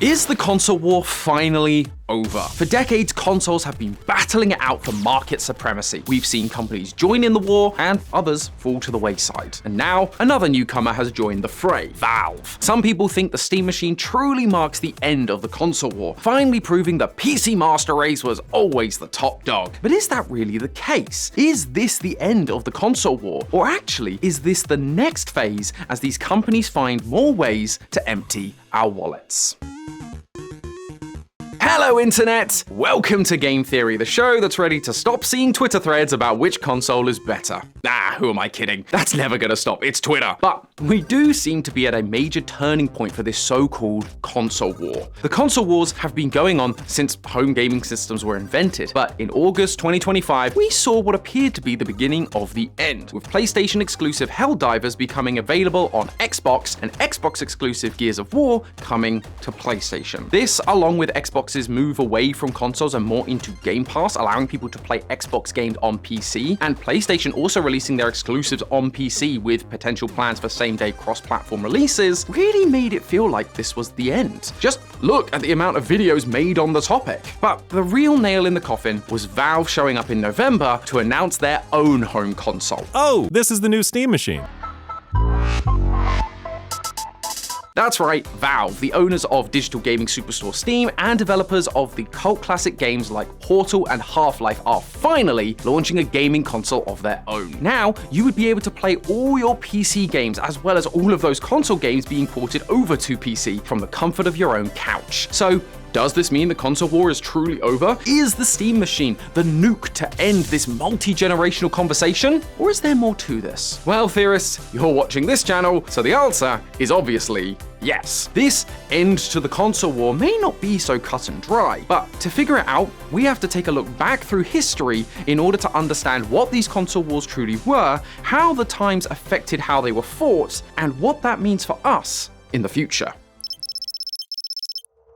Is the console war finally over? For decades, consoles have been battling it out for market supremacy. We've seen companies join in the war and others fall to the wayside. And now, another newcomer has joined the fray, Valve. Some people think the Steam machine truly marks the end of the console war, finally proving that PC Master Race was always the top dog. But is that really the case? Is this the end of the console war? Or actually, is this the next phase as these companies find more ways to empty our wallets? Hello Internet! Welcome to Game Theory, the show that's ready to stop seeing Twitter threads about which console is better. Who am I kidding? That's never gonna stop, it's Twitter. But we do seem to be at a major turning point for this so-called console war. The console wars have been going on since home gaming systems were invented, but in August 2025, we saw what appeared to be the beginning of the end, with PlayStation exclusive Helldivers becoming available on Xbox and Xbox exclusive Gears of War coming to PlayStation. This, along with Xbox's move away from consoles and more into Game Pass, allowing people to play Xbox games on PC, and PlayStation also releasing their exclusives on PC with potential plans for same-day cross-platform releases, really made it feel like this was the end. Just look at the amount of videos made on the topic. But the real nail in the coffin was Valve showing up in November to announce their own home console. Oh, this is the new Steam machine. That's right, Valve, the owners of digital gaming superstore Steam and developers of the cult classic games like Portal and Half-Life, are finally launching a gaming console of their own. Now, you would be able to play all your PC games as well as all of those console games being ported over to PC from the comfort of your own couch. So, does this mean the console war is truly over? Is the Steam machine the nuke to end this multi-generational conversation? Or is there more to this? Well, theorists, you're watching this channel, so the answer is obviously yes. This end to the console war may not be so cut and dry, but to figure it out, we have to take a look back through history in order to understand what these console wars truly were, how the times affected how they were fought, and what that means for us in the future.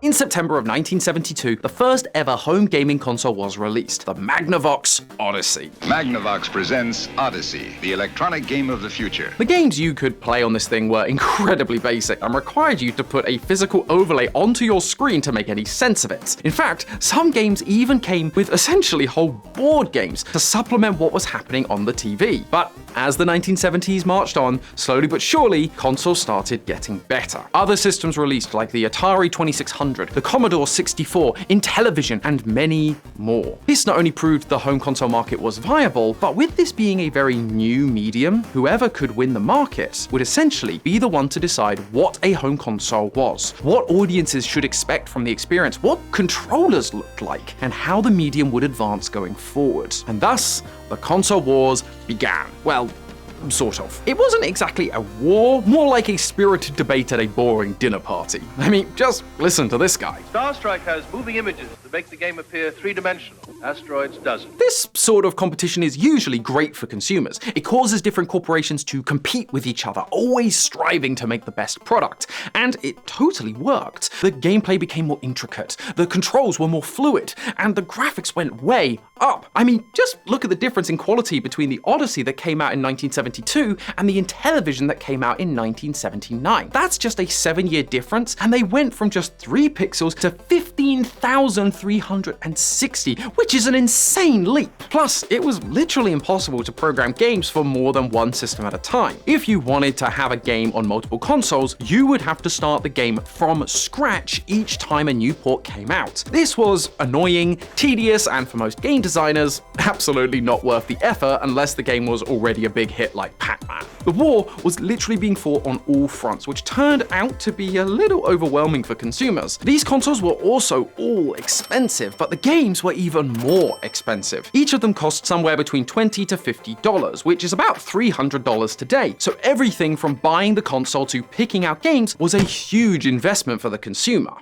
In September of 1972, the first ever home gaming console was released, the Magnavox Odyssey. Magnavox presents Odyssey, the electronic game of the future. The games you could play on this thing were incredibly basic and required you to put a physical overlay onto your screen to make any sense of it. In fact, some games even came with essentially whole board games to supplement what was happening on the TV. But as the 1970s marched on, slowly but surely, consoles started getting better. Other systems released like the Atari 2600, the Commodore 64, Intellivision, and many more. This not only proved the home console market was viable, but with this being a very new medium, whoever could win the market would essentially be the one to decide what a home console was, what audiences should expect from the experience, what controllers looked like, and how the medium would advance going forward. And thus, the console wars began. Well, sort of. It wasn't exactly a war, more like a spirited debate at a boring dinner party. I mean, just listen to this guy. Star Strike has moving images that make the game appear three-dimensional. Asteroids doesn't. This sort of competition is usually great for consumers. It causes different corporations to compete with each other, always striving to make the best product. And it totally worked. The gameplay became more intricate, the controls were more fluid, and the graphics went way up. I mean, just look at the difference in quality between the Odyssey that came out in 1972 and the Intellivision that came out in 1979. That's just a 7-year difference, and they went from just 3 pixels to 15,360, which is an insane leap. Plus, it was literally impossible to program games for more than one system at a time. If you wanted to have a game on multiple consoles, you would have to start the game from scratch each time a new port came out. This was annoying, tedious, and for most game designers, absolutely not worth the effort unless the game was already a big hit like Pac-Man. The war was literally being fought on all fronts, which turned out to be a little overwhelming for consumers. These consoles were also all expensive, but the games were even more expensive. Each of them cost somewhere between $20 to $50, which is about $300 today. So everything from buying the console to picking out games was a huge investment for the consumer.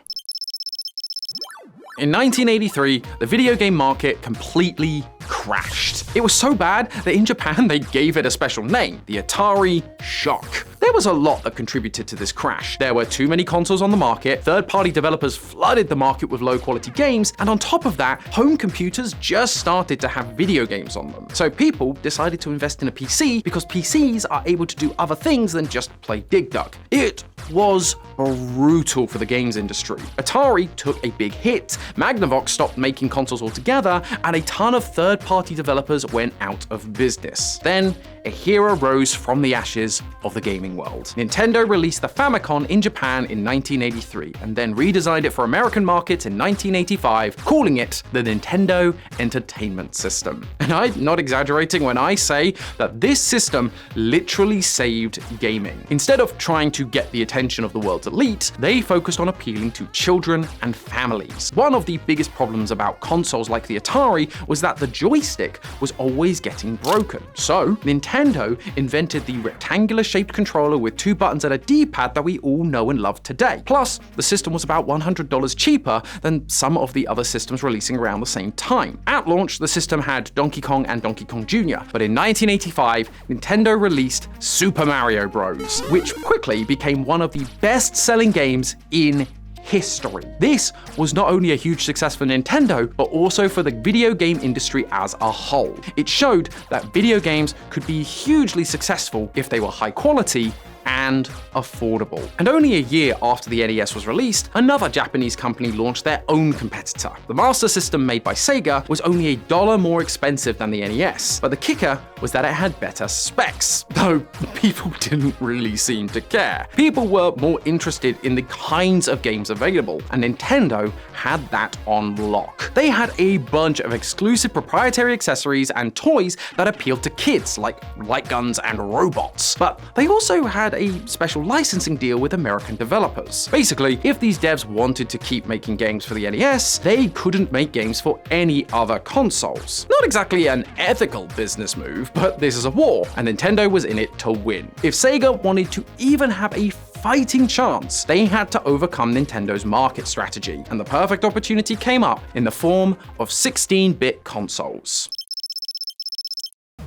In 1983, the video game market completely crashed. It was so bad that in Japan they gave it a special name, the Atari Shock. There was a lot that contributed to this crash. There were too many consoles on the market, third-party developers flooded the market with low-quality games, and on top of that, home computers just started to have video games on them. So people decided to invest in a PC because PCs are able to do other things than just play Dig Dug. It was brutal for the games industry. Atari took a big hit, Magnavox stopped making consoles altogether, and a ton of third-party developers went out of business. Then, a hero rose from the ashes of the gaming world. Nintendo released the Famicom in Japan in 1983, and then redesigned it for American markets in 1985, calling it the Nintendo Entertainment System. And I'm not exaggerating when I say that this system literally saved gaming. Instead of trying to get the attention of the world's elite, they focused on appealing to children and families. One of the biggest problems about consoles like the Atari was that the joystick was always getting broken. So, Nintendo invented the rectangular-shaped controller with 2 buttons and a D-pad that we all know and love today. Plus, the system was about $100 cheaper than some of the other systems releasing around the same time. At launch, the system had Donkey Kong and Donkey Kong Jr., but in 1985, Nintendo released Super Mario Bros., which quickly became one of the best-selling games in history. This was not only a huge success for Nintendo, but also for the video game industry as a whole. It showed that video games could be hugely successful if they were high quality and affordable. And only a year after the NES was released, another Japanese company launched their own competitor. The Master System made by Sega was only $1 more expensive than the NES, but the kicker was that it had better specs, though people didn't really seem to care. People were more interested in the kinds of games available, and Nintendo had that on lock. They had a bunch of exclusive proprietary accessories and toys that appealed to kids, like light guns and robots, but they also had a special licensing deal with American developers. Basically, if these devs wanted to keep making games for the NES, they couldn't make games for any other consoles. Not exactly an ethical business move, but this is a war, and Nintendo was in it to win. If Sega wanted to even have a fighting chance, they had to overcome Nintendo's market strategy, and the perfect opportunity came up in the form of 16-bit consoles.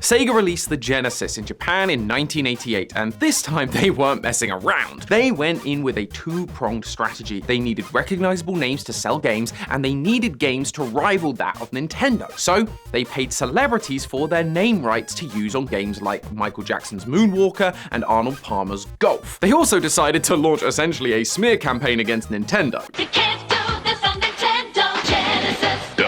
Sega released the Genesis in Japan in 1988, and this time they weren't messing around. They went in with a two-pronged strategy. They needed recognizable names to sell games, and they needed games to rival that of Nintendo. So they paid celebrities for their name rights to use on games like Michael Jackson's Moonwalker and Arnold Palmer's Golf. They also decided to launch essentially a smear campaign against Nintendo. You can't do this on Nintendo. Genesis.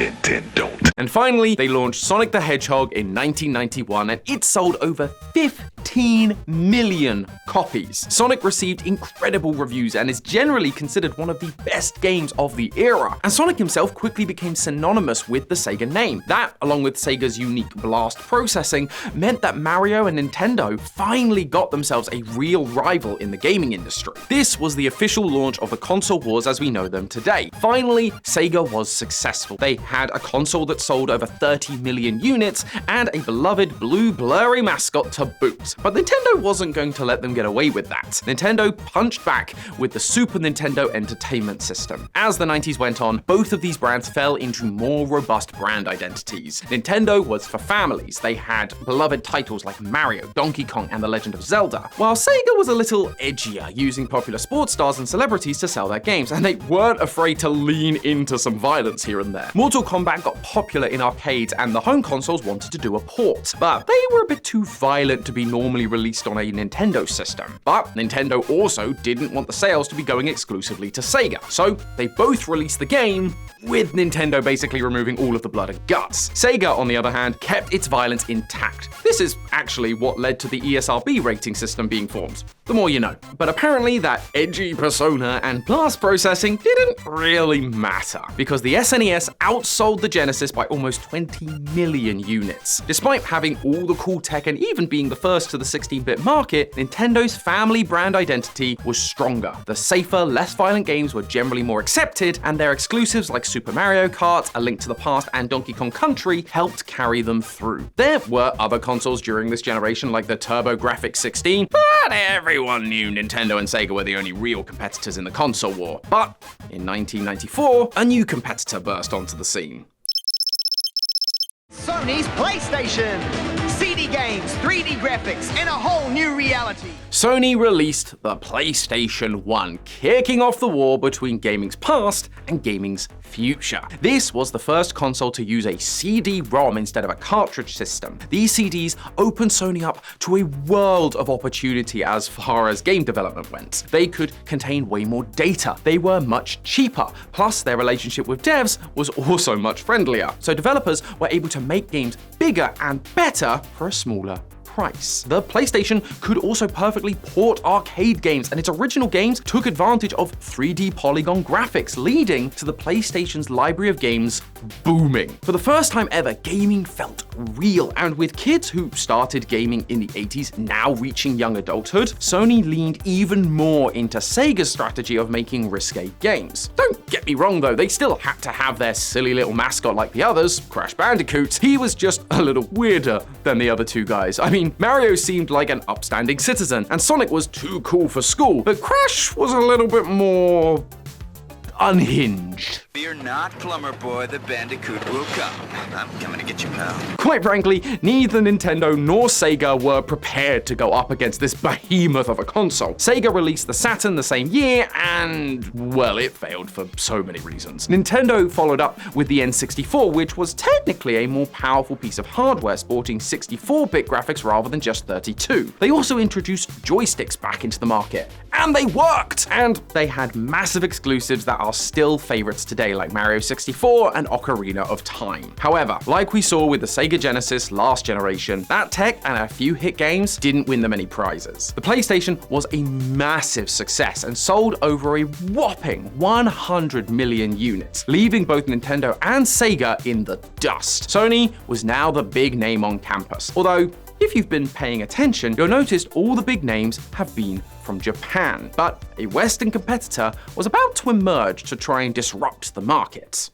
Nintendo. And finally, they launched Sonic the Hedgehog in 1991, and it sold over 15 million copies. Sonic received incredible reviews and is generally considered one of the best games of the era. And Sonic himself quickly became synonymous with the Sega name. That, along with Sega's unique blast processing, meant that Mario and Nintendo finally got themselves a real rival in the gaming industry. This was the official launch of the console wars as we know them today. Finally, Sega was successful. They had a console that sold over 30 million units and a beloved blue blurry mascot to boot. But Nintendo wasn't going to let them get away with that. Nintendo punched back with the Super Nintendo Entertainment System. As the 90s went on, both of these brands fell into more robust brand identities. Nintendo was for families. They had beloved titles like Mario, Donkey Kong, and The Legend of Zelda, while Sega was a little edgier, using popular sports stars and celebrities to sell their games, and they weren't afraid to lean into some violence here and there. Mortal Kombat got popular in arcades, and the home consoles wanted to do a port, but they were a bit too violent to be normally released on a Nintendo system. But Nintendo also didn't want the sales to be going exclusively to Sega, so they both released the game with Nintendo basically removing all of the blood and guts. Sega, on the other hand, kept its violence intact. This is actually what led to the ESRB rating system being formed. The more you know. But apparently that edgy persona and blast processing didn't really matter, because the SNES outsold the Genesis by almost 20 million units. Despite having all the cool tech and even being the first to the 16-bit market, Nintendo's family brand identity was stronger. The safer, less violent games were generally more accepted, and their exclusives like Super Mario Kart, A Link to the Past, and Donkey Kong Country helped carry them through. There were other consoles during this generation like the TurboGrafx 16, but everyone knew Nintendo and Sega were the only real competitors in the console war. But in 1994, a new competitor burst onto the scene. Sony's PlayStation! CD games, 3D graphics, and a whole new reality. Sony released the PlayStation 1, kicking off the war between gaming's past and gaming's future. This was the first console to use a CD-ROM instead of a cartridge system. These CDs opened Sony up to a world of opportunity as far as game development went. They could contain way more data, they were much cheaper, plus their relationship with devs was also much friendlier, so developers were able to make games bigger and better for a smaller price. The PlayStation could also perfectly port arcade games, and its original games took advantage of 3D polygon graphics, leading to the PlayStation's library of games booming. For the first time ever, gaming felt real, and with kids who started gaming in the 80s now reaching young adulthood, Sony leaned even more into Sega's strategy of making risque games. Don't get me wrong though, they still had to have their silly little mascot like the others, Crash Bandicoot. He was just a little weirder than the other two guys. I mean, Mario seemed like an upstanding citizen, and Sonic was too cool for school, but Crash was a little bit more unhinged. Fear not, plumber boy, the Bandicoot will come. I'm coming to get you, pal. Quite frankly, neither Nintendo nor Sega were prepared to go up against this behemoth of a console. Sega released the Saturn the same year, and, well, it failed for so many reasons. Nintendo followed up with the N64, which was technically a more powerful piece of hardware, sporting 64-bit graphics rather than just 32. They also introduced joysticks back into the market, and they worked! And they had massive exclusives that are still favorites today, like Mario 64 and Ocarina of Time. However, like we saw with the Sega Genesis last generation, that tech and a few hit games didn't win them any prizes. The PlayStation was a massive success and sold over a whopping 100 million units, leaving both Nintendo and Sega in the dust. Sony was now the big name on campus, although if you've been paying attention, you'll notice all the big names have been from Japan, but a Western competitor was about to emerge to try and disrupt the market.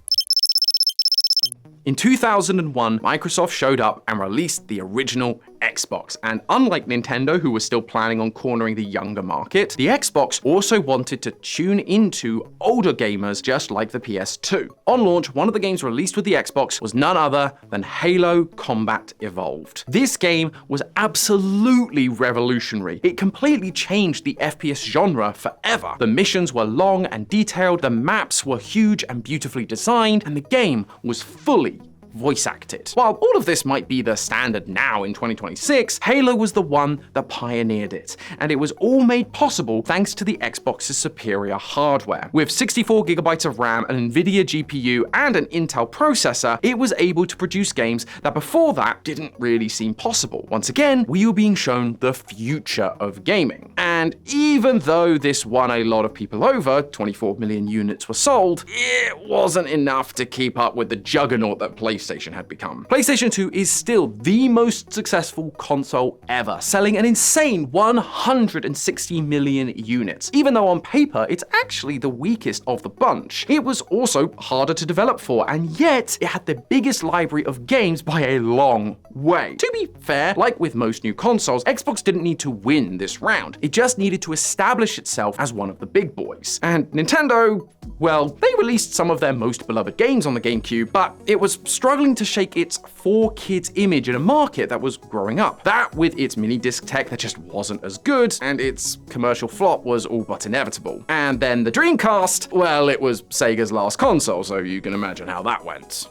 In 2001, Microsoft showed up and released the original Xbox, and unlike Nintendo, who was still planning on cornering the younger market, the Xbox also wanted to tune into older gamers just like the PS2. On launch, one of the games released with the Xbox was none other than Halo Combat Evolved. This game was absolutely revolutionary. It completely changed the FPS genre forever. The missions were long and detailed, the maps were huge and beautifully designed, and the game was fully voice acted. While all of this might be the standard now in 2026, Halo was the one that pioneered it, and it was all made possible thanks to the Xbox's superior hardware. With 64 gigabytes of RAM, an NVIDIA GPU, and an Intel processor, it was able to produce games that before that didn't really seem possible. Once again, we were being shown the future of gaming. And even though this won a lot of people over, 24 million units were sold, it wasn't enough to keep up with the juggernaut that PlayStation had become. PlayStation 2 is still the most successful console ever, selling an insane 160 million units, even though on paper it's actually the weakest of the bunch. It was also harder to develop for, and yet it had the biggest library of games by a long way. To be fair, like with most new consoles, Xbox didn't need to win this round. It just needed to establish itself as one of the big boys. And Nintendo, well, they released some of their most beloved games on the GameCube, but it was struggling to shake its for-kids image in a market that was growing up. That with its mini-disc tech that just wasn't as good, and its commercial flop was all but inevitable. And then the Dreamcast, well, it was Sega's last console, so you can imagine how that went.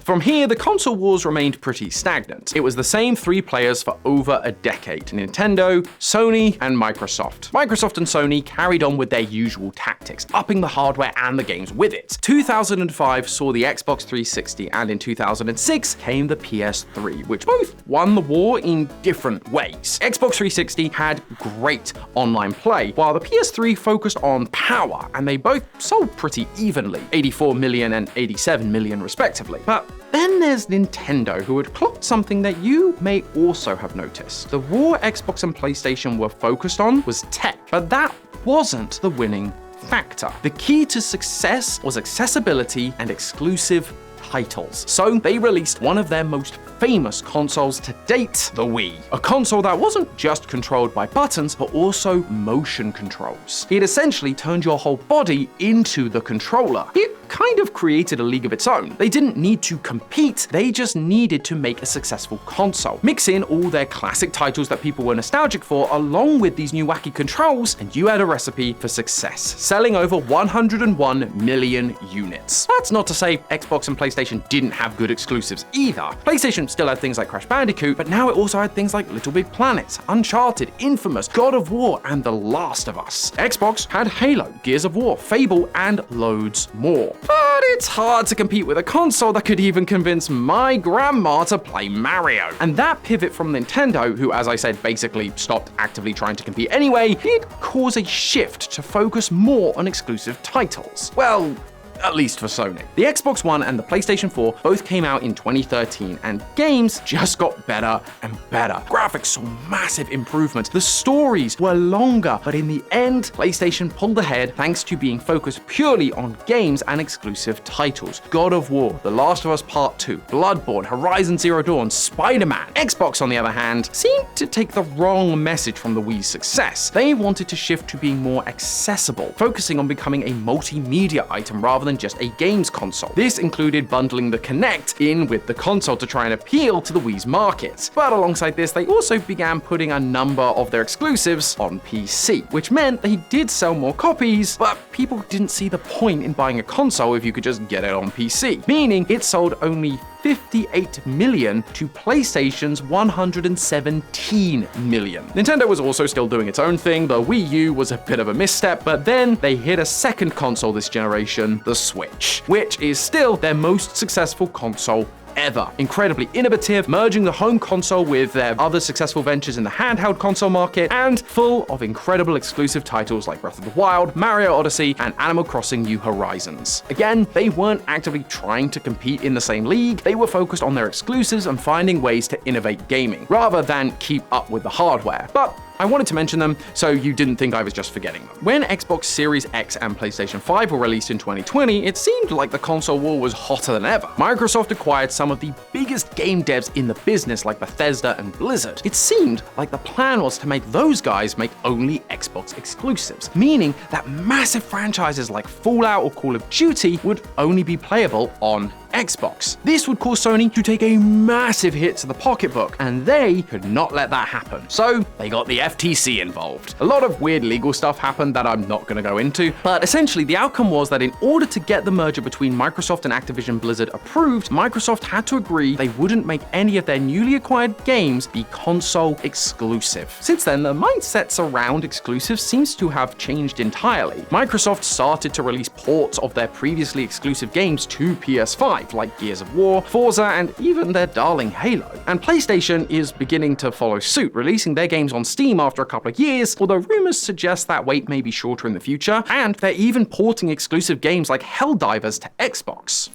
From here, the console wars remained pretty stagnant. It was the same three players for over a decade: Nintendo, Sony, and Microsoft. Microsoft and Sony carried on with their usual tactics, upping the hardware and the games with it. 2005 saw the Xbox 360, and in 2006 came the PS3, which both won the war in different ways. Xbox 360 had great online play, while the PS3 focused on power, and they both sold pretty evenly, 84 million and 87 million respectively. But then there's Nintendo, who had clocked something that you may also have noticed. The war Xbox and PlayStation were focused on was tech, but that wasn't the winning factor. The key to success was accessibility and exclusive titles. So they released one of their most famous consoles to date, the Wii. A console that wasn't just controlled by buttons, but also motion controls. It essentially turned your whole body into the controller. It kind of created a league of its own. They didn't need to compete, they just needed to make a successful console. Mix in all their classic titles that people were nostalgic for, along with these new wacky controls, and you had a recipe for success, selling over 101 million units. That's not to say Xbox and PlayStation didn't have good exclusives either. PlayStation still had things like Crash Bandicoot, but now it also had things like Little Big Planet, Uncharted, Infamous, God of War, and The Last of Us. Xbox had Halo, Gears of War, Fable, and loads more. But it's hard to compete with a console that could even convince my grandma to play Mario. And that pivot from Nintendo, who, as I said, basically stopped actively trying to compete anyway, did cause a shift to focus more on exclusive titles. Well, at least for Sony. The Xbox One and the PlayStation 4 both came out in 2013, and games just got better and better. Graphics saw massive improvements, the stories were longer, but in the end, PlayStation pulled ahead thanks to being focused purely on games and exclusive titles. God of War, The Last of Us Part 2, Bloodborne, Horizon Zero Dawn, Spider-Man. Xbox, on the other hand, seemed to take the wrong message from the Wii's success. They wanted to shift to being more accessible, focusing on becoming a multimedia item rather than just a games console. This included bundling the Kinect in with the console to try and appeal to the Wii's market. But alongside this, they also began putting a number of their exclusives on PC, which meant they did sell more copies, but people didn't see the point in buying a console if you could just get it on PC, meaning it sold only 58 million to PlayStation's 117 million. Nintendo was also still doing its own thing. The Wii U was a bit of a misstep, but then they hit a second console this generation, the Switch, which is still their most successful console ever. Incredibly innovative, merging the home console with their other successful ventures in the handheld console market, and full of incredible exclusive titles like Breath of the Wild, Mario Odyssey, and Animal Crossing New Horizons. Again, they weren't actively trying to compete in the same league, they were focused on their exclusives and finding ways to innovate gaming, rather than keep up with the hardware. But I wanted to mention them so you didn't think I was just forgetting them. When Xbox Series X and PlayStation 5 were released in 2020, it seemed like the console war was hotter than ever. Microsoft acquired some of the biggest game devs in the business like Bethesda and Blizzard. It seemed like the plan was to make those guys make only Xbox exclusives, meaning that massive franchises like Fallout or Call of Duty would only be playable on Xbox. This would cause Sony to take a massive hit to the pocketbook, and they could not let that happen. So they got the FTC involved. A lot of weird legal stuff happened that I'm not going to go into, but essentially the outcome was that in order to get the merger between Microsoft and Activision Blizzard approved, Microsoft had to agree they wouldn't make any of their newly acquired games be console exclusive. Since then, the mindsets around exclusives seems to have changed entirely. Microsoft started to release ports of their previously exclusive games to PS5, like Gears of War, Forza, and even their darling Halo. And PlayStation is beginning to follow suit, releasing their games on Steam after a couple of years, although rumors suggest that wait may be shorter in the future, and they're even porting exclusive games like Helldivers to Xbox.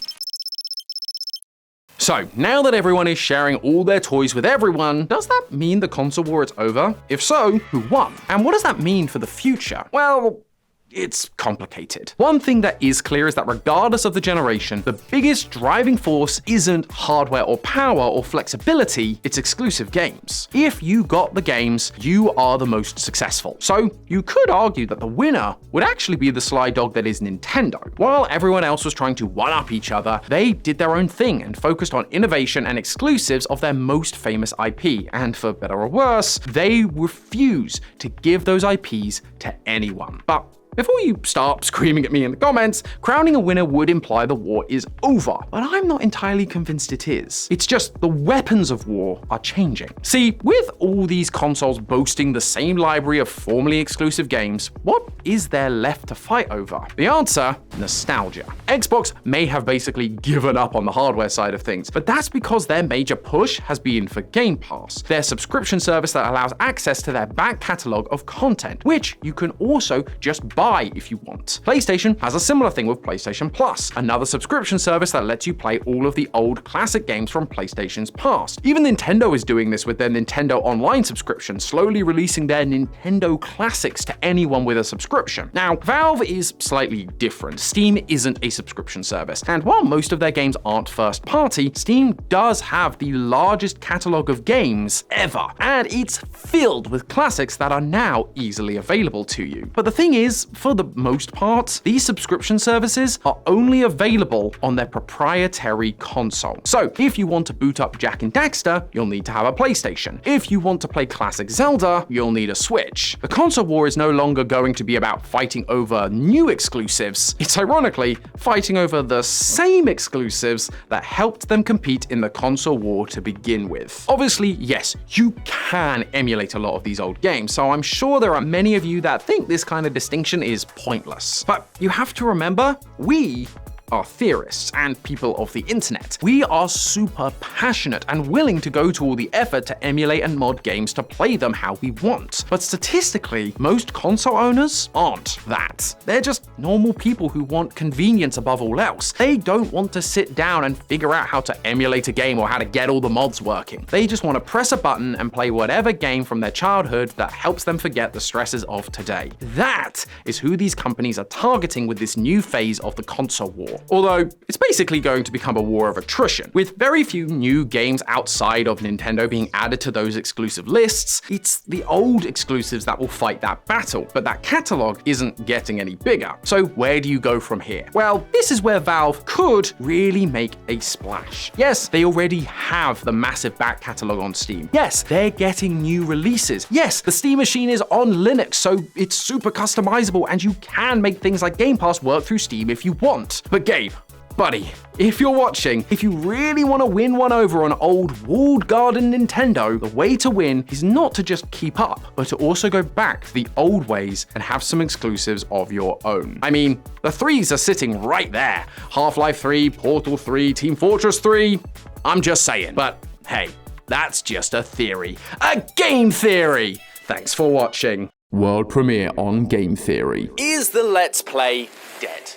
So, now that everyone is sharing all their toys with everyone, does that mean the console war is over? If so, who won? And what does that mean for the future? Well, it's complicated. One thing that is clear is that regardless of the generation, the biggest driving force isn't hardware or power or flexibility, it's exclusive games. If you got the games, you are the most successful. So you could argue that the winner would actually be the sly dog that is Nintendo. While everyone else was trying to one-up each other, they did their own thing and focused on innovation and exclusives of their most famous IP. And for better or worse, they refuse to give those IPs to anyone. But before you start screaming at me in the comments, crowning a winner would imply the war is over, but I'm not entirely convinced it is. It's just the weapons of war are changing. See, with all these consoles boasting the same library of formerly exclusive games, what is there left to fight over? The answer? Nostalgia. Xbox may have basically given up on the hardware side of things, but that's because their major push has been for Game Pass, their subscription service that allows access to their back catalog of content, which you can also just buy if you want. PlayStation has a similar thing with PlayStation Plus, another subscription service that lets you play all of the old classic games from PlayStation's past. Even Nintendo is doing this with their Nintendo Online subscription, slowly releasing their Nintendo classics to anyone with a subscription. Now, Valve is slightly different. Steam isn't a subscription service, and while most of their games aren't first party, Steam does have the largest catalog of games ever, and it's filled with classics that are now easily available to you. But the thing is, for the most part, these subscription services are only available on their proprietary console. So if you want to boot up Jak and Daxter, you'll need to have a PlayStation. If you want to play classic Zelda, you'll need a Switch. The console war is no longer going to be about fighting over new exclusives. It's ironically fighting over the same exclusives that helped them compete in the console war to begin with. Obviously, yes, you can emulate a lot of these old games, so I'm sure there are many of you that think this kind of distinction is pointless. But you have to remember, we are theorists and people of the internet. We are super passionate and willing to go to all the effort to emulate and mod games to play them how we want. But statistically, most console owners aren't that. They're just normal people who want convenience above all else. They don't want to sit down and figure out how to emulate a game or how to get all the mods working. They just want to press a button and play whatever game from their childhood that helps them forget the stresses of today. That is who these companies are targeting with this new phase of the console war. Although, it's basically going to become a war of attrition. With very few new games outside of Nintendo being added to those exclusive lists, it's the old exclusives that will fight that battle, but that catalog isn't getting any bigger. So where do you go from here? Well, this is where Valve could really make a splash. Yes, they already have the massive back catalog on Steam. Yes, they're getting new releases. Yes, the Steam machine is on Linux, so it's super customizable and you can make things like Game Pass work through Steam if you want. But Gabe, buddy, if you're watching, if you really want to win one over on old walled garden Nintendo, the way to win is not to just keep up, but to also go back to the old ways and have some exclusives of your own. I mean, the threes are sitting right there. Half-Life 3, Portal 3, Team Fortress 3. I'm just saying. But hey, that's just a theory. A game theory! Thanks for watching. World premiere on Game Theory. Is the Let's Play dead?